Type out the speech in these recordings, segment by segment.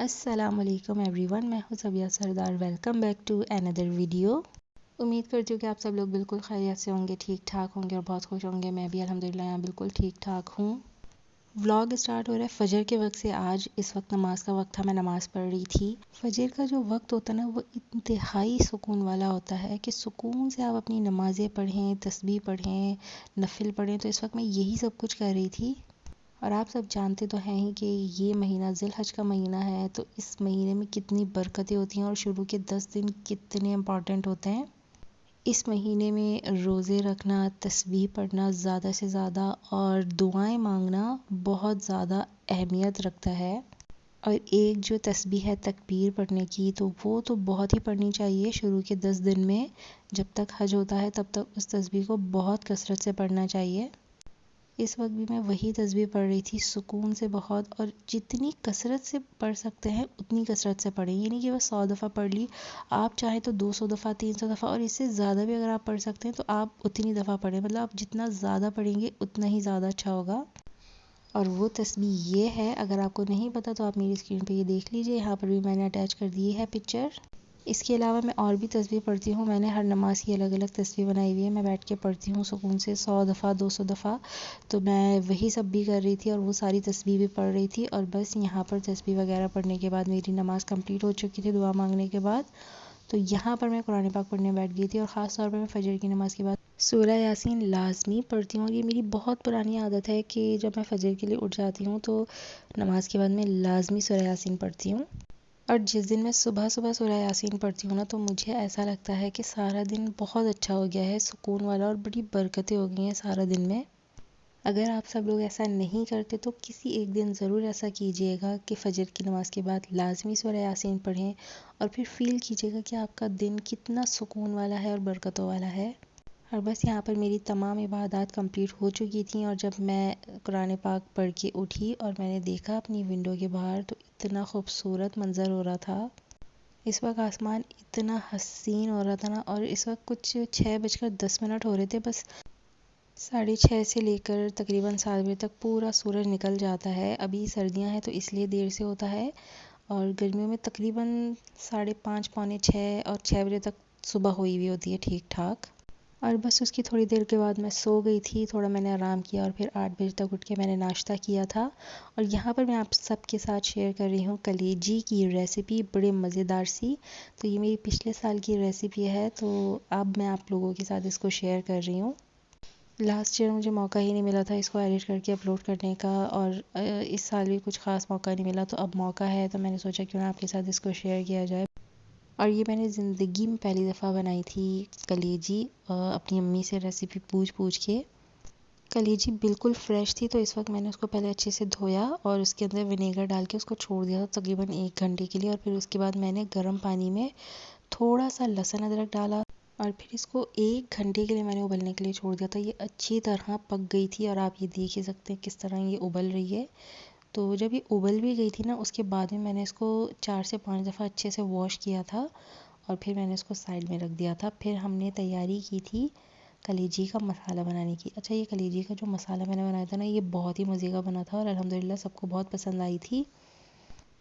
अस्सलामुअलैकुम एवरीवन, मैं हूं Sabiya Sardar. Welcome back to another video. उम्मीद करती हूँ कि आप सब लोग बिल्कुल खैरियत से होंगे, ठीक ठाक होंगे और बहुत खुश होंगे। मैं भी अल्हम्दुलिल्लाह यहाँ बिल्कुल ठीक ठाक हूँ। व्लॉग स्टार्ट हो रहा है फजर के वक्त से। आज इस वक्त नमाज का वक्त था, मैं नमाज़ पढ़ रही थी। फजर का जो वक्त होता है ना, वो इंतहाई सुकून वाला होता है कि सुकून से आप अपनी नमाज़ें पढ़ें, तस्बीह पढ़ें, नफिल पढ़ें। तो इस वक्त मैं यही सब कुछ कर रही थी। और आप सब जानते तो हैं ही कि ये महीना ज़िलहज का महीना है, तो इस महीने में कितनी बरकतें होती हैं और शुरू के 10 दिन कितने इम्पॉर्टेंट होते हैं। इस महीने में रोज़े रखना, तस्बीह पढ़ना ज़्यादा से ज़्यादा और दुआएं मांगना बहुत ज़्यादा अहमियत रखता है। और एक जो तस्बीह है तकबीर पढ़ने की, तो वो तो बहुत ही पढ़नी चाहिए शुरू के 10 दिन में। जब तक हज होता है तब तक उस तस्बीह को बहुत कसरत से पढ़ना चाहिए। इस वक्त भी मैं वही तस्बीह पढ़ रही थी, सुकून से बहुत। और जितनी कसरत से पढ़ सकते हैं उतनी कसरत से पढ़ें। ये नहीं कि बस 100 दफ़ा पढ़ ली, आप चाहें तो 200 दफ़ा, 300 दफ़ा और इससे ज़्यादा भी अगर आप पढ़ सकते हैं तो आप उतनी दफ़ा पढ़ें। मतलब आप जितना ज़्यादा पढ़ेंगे उतना ही ज़्यादा अच्छा होगा। और वो तस्बीह ये है, अगर आपको नहीं पता तो आप मेरी स्क्रीन पे ये देख लीजिए, यहाँ पर भी मैंने अटैच कर दी है पिक्चर। इसके अलावा मैं और भी तस्बीह पढ़ती हूँ। मैंने हर नमाज की अलग अलग तस्बीह बनाई हुई है। मैं बैठ के पढ़ती हूँ सुकून से 100 दफ़ा, 200 दफ़ा। तो मैं वही सब भी कर रही थी और वो सारी तस्बीह भी पढ़ रही थी। और बस यहाँ पर तस्बीह वगैरह पढ़ने के बाद मेरी नमाज़ कंप्लीट हो चुकी थी दुआ मांगने के बाद। तो यहाँ पर मैं कुरान पाक पढ़ने बैठ गई थी। और ख़ास तौर पर मैं फजर की नमाज़ के बाद सूरह यासीन लाजमी पढ़ती हूँ। और ये मेरी बहुत पुरानी आदत है कि जब मैं फजर के लिए उठ जाती हूँ तो नमाज के बाद मैं लाजमी सूरह यासीन पढ़ती हूँ। और जिस दिन मैं सुबह सुबह सूरह यासीन पढ़ती हूँ ना, तो मुझे ऐसा लगता है कि सारा दिन बहुत अच्छा हो गया है, सुकून वाला, और बड़ी बरकतें हो गई हैं सारा दिन में। अगर आप सब लोग ऐसा नहीं करते तो किसी एक दिन ज़रूर ऐसा कीजिएगा कि फ़जर की नमाज़ के बाद लाजमी सूरह यासीन पढ़ें और फिर फ़ील कीजिएगा कि आपका दिन कितना सुकून वाला है और बरकतों वाला है। और बस यहाँ पर मेरी तमाम इबादत कंप्लीट हो चुकी थी। और जब मैं कुरान पाक पढ़ के उठी और मैंने देखा अपनी विंडो के बाहर, तो इतना खूबसूरत मंज़र हो रहा था। इस वक्त आसमान इतना हसीन हो रहा था ना। और इस वक्त कुछ 6:10 हो रहे थे बस। 6:30 से लेकर तकरीबन 7 बजे तक पूरा सूरज निकल जाता है। अभी सर्दियां हैं तो इसलिए देर से होता है। और गर्मियों में तकरीबन 5:30, पौने 6 और 6 बजे तक सुबह हुई हुई होती है ठीक ठाक। और बस उसकी थोड़ी देर के बाद मैं सो गई थी, थोड़ा मैंने आराम किया और फिर 8 बजे तक उठ के मैंने नाश्ता किया था। और यहाँ पर मैं आप सबके साथ शेयर कर रही हूँ कलेजी की रेसिपी, बड़े मज़ेदार सी। तो ये मेरी पिछले साल की रेसिपी है, तो अब मैं आप लोगों के साथ इसको शेयर कर रही हूँ। लास्ट ईयर मुझे मौका ही नहीं मिला था इसको एडिट करके अपलोड करने का, और इस साल भी कुछ ख़ास मौका नहीं मिला, तो अब मौका है तो मैंने सोचा क्यों ना आपके साथ इसको शेयर किया जाए। और ये मैंने ज़िंदगी में पहली दफ़ा बनाई थी कलेजी, अपनी अम्मी से रेसिपी पूछ पूछ के। कलेजी बिल्कुल फ़्रेश थी, तो इस वक्त मैंने उसको पहले अच्छे से धोया और उसके अंदर विनेगर डाल के उसको छोड़ दिया था तकरीबन 1 घंटे के लिए। और फिर उसके बाद मैंने गर्म पानी में थोड़ा सा लहसुन अदरक डाला और फिर इसको 1 घंटे के लिए मैंने उबलने के लिए छोड़ दिया था। ये अच्छी तरह पक गई थी और आप ये देख ही सकते हैं किस तरह ये उबल रही है। तो जब ये उबल भी गई थी ना, उसके बाद में मैंने इसको 4 से 5 दफ़ा अच्छे से वॉश किया था और फिर मैंने इसको साइड में रख दिया था। फिर हमने तैयारी की थी कलेजी का मसाला बनाने की। अच्छा, ये कलेजी का जो मसाला मैंने बनाया था ना, ये बहुत ही मज़े का बना था और अल्हम्दुलिल्लाह सबको बहुत पसंद आई थी।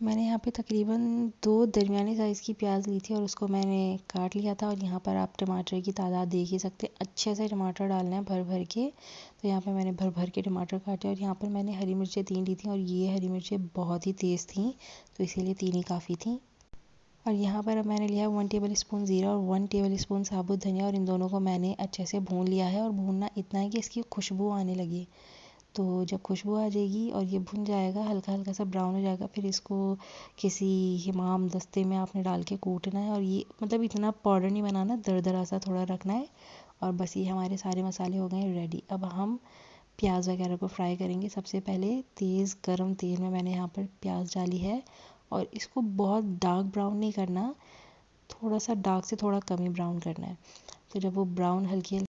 मैंने यहाँ पे तकरीबन 2 दरमियाने साइज़ की प्याज ली थी और उसको मैंने काट लिया था। और यहाँ पर आप टमाटर की तादाद देख ही सकते हैं, अच्छे से टमाटर डालना है भर भर के। तो यहाँ पे मैंने भर भर के टमाटर काटे। और यहाँ पर मैंने हरी मिर्चें 3 ली थी और ये हरी मिर्चें बहुत ही तेज़ थी, तो इसीलिए 3 ही काफ़ी थी। और यहाँ पर अब मैंने लिया 1 टेबल स्पून ज़ीरा और 1 टेबल स्पून साबुत धनिया, और इन दोनों को मैंने अच्छे से भून लिया है। और भूनना इतना है कि इसकी खुशबू आने लगे। तो जब खुशबू आ जाएगी और ये भुन जाएगा, हल्का हल्का सा ब्राउन हो जाएगा, फिर इसको किसी हिमाम दस्ते में आपने डाल के कूटना है। और ये मतलब इतना पाउडर नहीं बनाना, दरदरा सा थोड़ा रखना है। और बस ये हमारे सारे मसाले हो गए रेडी। अब हम प्याज वगैरह को फ्राई करेंगे। सबसे पहले तेज़ गरम तेल में मैंने यहाँ पर प्याज डाली है और इसको बहुत डार्क ब्राउन नहीं करना, थोड़ा सा डार्क से थोड़ा कम ही ब्राउन करना है। तो जब वो ब्राउन हल्की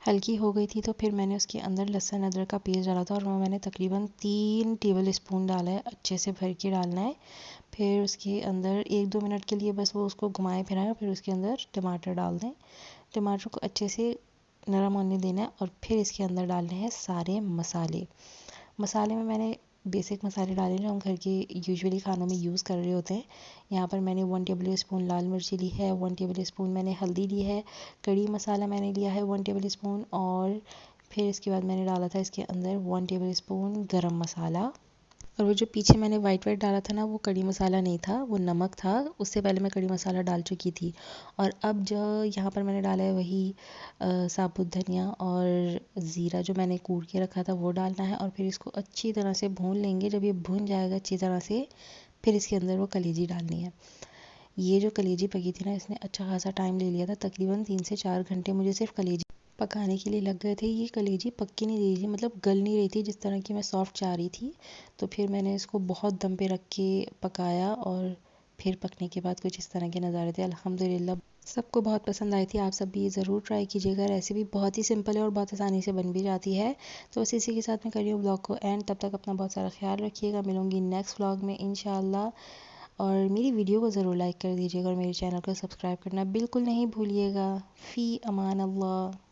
हल्की हो गई थी तो फिर मैंने उसके अंदर लहसुन अदरक का पेस्ट डाला था और वो मैंने तकरीबन 3 टेबल स्पून डाला है, अच्छे से भर के डालना है। फिर उसके अंदर 1-2 मिनट के लिए बस वो उसको घुमाएं फिराएं, फिर उसके अंदर टमाटर डाल दें। टमाटर को अच्छे से नरम होने देना है और फिर इसके अंदर डालने हैं सारे मसाले। मसाले में मैंने बेसिक मसाले डाले जो हम घर के यूजुअली खानों में यूज़ कर रहे होते हैं। यहाँ पर मैंने 1 टेबल स्पून लाल मिर्ची ली है, 1 टेबल स्पून मैंने हल्दी ली है, कड़ी मसाला मैंने लिया है 1 टेबल स्पून, और फिर इसके बाद मैंने डाला था इसके अंदर 1 टेबल स्पून गरम मसाला। और वो जो पीछे मैंने वाइट डाला था ना, वो कड़ी मसाला नहीं था, वो नमक था। उससे पहले मैं कड़ी मसाला डाल चुकी थी। और अब जो यहाँ पर मैंने डाला है वही साबुत धनिया और ज़ीरा जो मैंने कूट के रखा था वो डालना है। और फिर इसको अच्छी तरह से भून लेंगे। जब ये भून जाएगा अच्छी तरह से, फिर इसके अंदर वो कलेजी डालनी है। ये जो कलेजी पकी थी ना, इसने अच्छा खासा टाइम ले लिया था, तकरीबन 3 से 4 घंटे मुझे सिर्फ कलेजी पकाने के लिए लग गए थे। ये कलेजी पक्की नहीं रही थी, मतलब गल नहीं रही थी जिस तरह की मैं सॉफ्ट चाह रही थी। तो फिर मैंने इसको बहुत दम पे रख के पकाया, और फिर पकने के बाद कुछ इस तरह के नज़ारे थे। अल्हम्दुलिल्लाह सबको बहुत पसंद आई थी। आप सब भी ये ज़रूर ट्राई कीजिएगा। रेसिपी बहुत ही सिंपल है और बहुत आसानी से बन भी जाती है। तो बस इसी के साथ मैं कर रही हूँ ब्लॉग को एंड। तब तक अपना बहुत सारा ख्याल रखिएगा। मिलूंगी नेक्स्ट व्लॉग में इंशाल्लाह। और मेरी वीडियो को ज़रूर लाइक कर दीजिएगा और मेरे चैनल को सब्सक्राइब करना बिल्कुल नहीं भूलिएगा। फ़ी अमान अल्लाह।